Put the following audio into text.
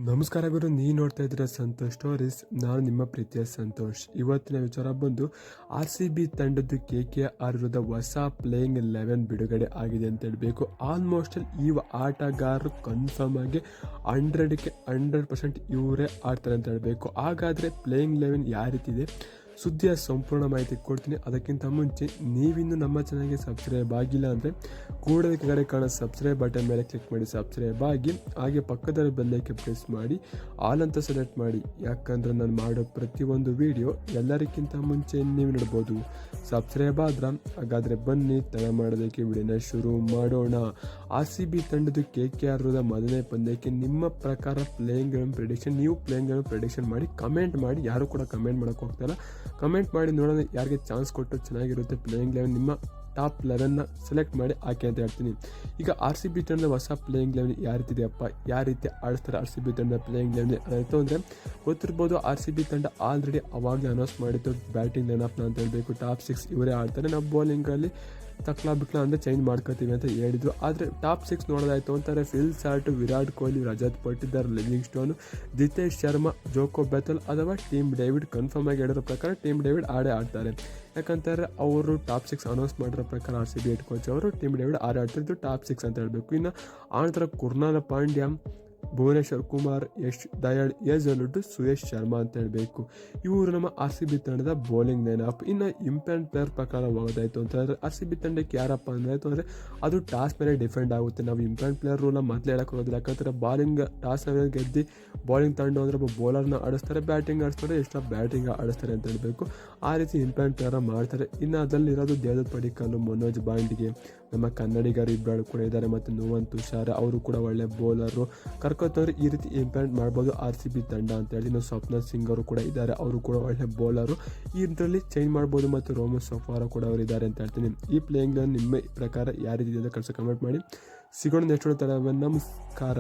ನಮಸ್ಕಾರ ಗುರು, ನೀವು ನೋಡ್ತಾ ಇದ್ದೀರಾ ಸಂತೋಷ್ ಸ್ಟೋರೀಸ್. ನಾನು ನಿಮ್ಮ ಪ್ರೀತಿಯ ಸಂತೋಷ್. ಇವತ್ತಿನ ವಿಚಾರ ಬಂದು RCB ತಂಡದ್ದು KKR ವಿರುದ್ಧ ಹೊಸ ಪ್ಲೇಯಿಂಗ್ 11 ಬಿಡುಗಡೆ ಆಗಿದೆ ಅಂತ ಹೇಳಬೇಕು. ಆಲ್ಮೋಸ್ಟ್ ಈ ಆಟಗಾರರು ಕನ್ಫರ್ಮ್ ಆಗಿ 100% ಇವರೇ ಆಡ್ತಾರೆ ಅಂತ ಹೇಳಬೇಕು. ಹಾಗಾದರೆ ಪ್ಲೇಯಿಂಗ್ 11 ಯಾವ ರೀತಿ ಇದೆ ಸುದ್ದಿಯ ಸಂಪೂರ್ಣ ಮಾಹಿತಿ ಕೊಡ್ತೀನಿ. ಅದಕ್ಕಿಂತ ಮುಂಚೆ ನೀವಿನ್ನು ನಮ್ಮ ಚಾನಲ್ಗೆ ಸಬ್ಸ್ಕ್ರೈಬ್ ಆಗಿಲ್ಲ ಅಂದರೆ ಕೂಡಲೇ ಕೆಳಗಡೆ ಕಾಣೋ ಸಬ್ಸ್ಕ್ರೈಬ್ ಬಟನ್ ಮೇಲೆ ಕ್ಲಿಕ್ ಮಾಡಿ ಸಬ್ಸ್ಕ್ರೈಬ್ ಆಗಿ, ಹಾಗೆ ಪಕ್ಕದಲ್ಲಿ ಬೆಲ್ಲೈಕನ್ ಪ್ರೆಸ್ ಮಾಡಿ ಆಲ್ ಅಂತ ಸೆಲೆಕ್ಟ್ ಮಾಡಿ. ಯಾಕಂದರೆ ನಾನು ಮಾಡೋ ಪ್ರತಿಯೊಂದು ವಿಡಿಯೋ ಎಲ್ಲರಿಗಿಂತ ಮುಂಚೆ ನೀವು ನೋಡ್ಬೋದು. ಸಬ್ಸ್ಕ್ರೈಬ್ ಆದ್ರೆ ಹಾಗಾದರೆ ಬನ್ನಿ ತಡ ಮಾಡೋದಕ್ಕೆ ವಿಡಿಯೋನ ಶುರು ಮಾಡೋಣ. RCB ತಂಡದ KKR ವಿರುದ್ಧ ಮೊದಲನೇ ಪಂದ್ಯಕ್ಕೆ ನಿಮ್ಮ ಪ್ರಕಾರ ಪ್ಲೇಯಿಂಗ್ ಪ್ರೆಡಿಕ್ಷನ್, ನೀವು ಪ್ಲೇಯಿಂಗ್ ಪ್ರೆಡಿಕ್ಷನ್ ಮಾಡಿ ಕಮೆಂಟ್ ಮಾಡಿ. ಯಾರು ಕೂಡ ಕಮೆಂಟ್ ಮಾಡೋಕ್ಕೆ ಹೋಗ್ತಾಯಿಲ್ಲ, ಕಮೆಂಟ್ ಮಾಡಿ ನೋಡೋಣ ಯಾರಿಗೆ ಚಾನ್ಸ್ ಕೊಟ್ಟು ಚೆನ್ನಾಗಿರುತ್ತೆ. ಪ್ಲೇಯಿಂಗ್ 11 ನಿಮ್ಮ ಟಾಪ್ 11ನ ಸೆಲೆಕ್ಟ್ ಮಾಡಿ ಹಾಕಿ ಅಂತ ಹೇಳ್ತೀನಿ. ಈಗ RCB ತಂಡದ ಹೊಸ ಪ್ಲೇಯಿಂಗ್ 11 ಯಾವ ರೀತಿ ಇದೆಯಪ್ಪ, ಯಾವ ರೀತಿ ಆಡಿಸ್ತಾರೆ RCB ತಂಡದ ಪ್ಲೇಯಿಂಗ್ 11 ಆಯಿತು ಅಂದರೆ ಗೊತ್ತಿರ್ಬೋದು. RCB ತಂಡ ಆಲ್ರೆಡಿ ಅವಾಗಲೇ ಅನೌನ್ಸ್ ಮಾಡಿತ್ತು ಬ್ಯಾಟಿಂಗ್ ಲೈನಪ್ನ ಅಂತ ಹೇಳಬೇಕು. ಟಾಪ್ 6 ಇವರೇ ಆಡ್ತಾರೆ, ನಾವು ಬೌಲಿಂಗಲ್ಲಿ ತಕ್ಲಾ ಬಿಕ್ಲಾ ಅಂದರೆ ಚೇಂಜ್ ಮಾಡ್ಕೋತೀವಿ ಅಂತ ಹೇಳಿದ್ರು. ಆದರೆ ಟಾಪ್ 6 ನೋಡೋದಾಯಿತು ಅಂತಾರೆ Phil Salt, Virat Kohli, Rajat Patidar, Livingstone, Jitesh Sharma, Jacob Bethell ಅಥವಾ ಟೀಮ್ ಡೇವಿಡ್. ಕನ್ಫರ್ಮ್ ಆಗಿ ಹೇಳಿರೋ ಪ್ರಕಾರ ಟೀಮ್ ಡೇವಿಡ್ ಆಡ್ತಾರೆ. ಯಾಕಂತಾರೆ ಅವರು ಟಾಪ್ 6 ಅನೌನ್ಸ್ ಮಾಡಿರೋ ಪ್ರಕಾರ RCB ಹೆಡ್ ಕೋಚ್ ಅವರು ಟೀಮ್ ಡೇವಿಡ್ ಆಡ್ತಿದ್ದು ಟಾಪ್ 6 ಅಂತ ಹೇಳಬೇಕು. ಇನ್ನು ಆನಂತರ ಕುರ್ನಾಲ್ ಪಾಂಡ್ಯ, ಭುವನೇಶ್ವರ್ ಕುಮಾರ್, ಯಶ್ ದಯಾಳ್, ಯಜಲುಡ್, ಸುಯೇಶ್ ಶರ್ಮಾ ಅಂತ ಹೇಳಬೇಕು. ಇವರು ನಮ್ಮ RCB ತಂಡದ ಬೌಲಿಂಗ್ ಲೈನಪ್. ಇನ್ನು ಇಂಪ್ಯಾಕ್ಟ್ ಪ್ಲೇಯರ್ ಪ್ರಕಾರ ಹೋಗೋದಾಯಿತು ಅಂತ ಹೇಳಿದ್ರೆ RCB ತಂಡಕ್ಕೆ ಯಾರಪ್ಪ ಅಂದರೆ ಅದು ಟಾಸ್ ಮೇಲೆ ಡಿಫೆಂಡ್ ಆಗುತ್ತೆ. ನಾವು ಇಂಪ್ಯಾಕ್ಟ್ ಪ್ಲೇಯರ್ ರೂಲ್ನ ಮೊದಲೇ ಹೇಳಕ್ಕೆ ಹೋಗೋದಿಲ್ಲ. ಯಾಕಂದರೆ ಬಾಲಿಂಗ್ ಟಾಸ್ ಗೆದ್ದು ಬಾಲಿಂಗ್ ತಂಡ ಅಂದರೆ ಬೌಲರ್ನ ಆಡಿಸ್ತಾರೆ, ಬ್ಯಾಟಿಂಗ್ ಆಡಿಸ್ತಾರೆ, ಎಷ್ಟು ಬ್ಯಾಟಿಂಗ್ ಆಡಿಸ್ತಾರೆ ಅಂತ ಹೇಳಬೇಕು. ಆ ರೀತಿ ಇಂಪ್ಯಾಕ್ಟ್ ಪ್ಲೇಯರ್ ಮಾಡ್ತಾರೆ. ಇನ್ನು ಅದರಲ್ಲಿ ಇರೋದು ದೇವದತ್ ಪಡಿಕ್ಕಲ್, ಮನೋಜ್ ಬಾಂಡಿಗೆ, ನಮ್ಮ ಕನ್ನಡಿಗರು ಇಬ್ಬರು ಕೂಡ ಇದ್ದಾರೆ, ಮತ್ತು ನುವಂತ್ ತುಷಾರ್ ಅವರು ಕೂಡ ಒಳ್ಳೆ ಬೌಲರು. ಕರ್ಕೋತವ್ರು ಈ ರೀತಿ ಇಂಪ್ಯಾಕ್ಟ್ ಮಾಡ್ಬೋದು RCB ತಂಡ ಅಂತ ಹೇಳಿ. ನಾವು ಸ್ವಪ್ನ ಸಿಂಗ್ ಅವರು ಕೂಡ ಇದ್ದಾರೆ, ಅವರು ಕೂಡ ಒಳ್ಳೆ ಬೌಲರು. ಇದರಲ್ಲಿ ಚೇಂಜ್ ಮಾಡ್ಬೋದು. ಮತ್ತು ರೋಮನ್ ಸಫಾರ ಕೂಡ ಅವರು ಇದ್ದಾರೆ ಅಂತ ಹೇಳ್ತೀನಿ. ಈ ಪ್ಲೇಯಿಂಗ್ ನಿಮ್ಮ ಪ್ರಕಾರ ಯಾವ ರೀತಿ ಇದೆ ಕಳಿಸಿ ಕಮೆಂಟ್ ಮಾಡಿ. ಸಿಗೋಣ ನೆಕ್ಸ್ಟ್. ನಮಸ್ಕಾರ.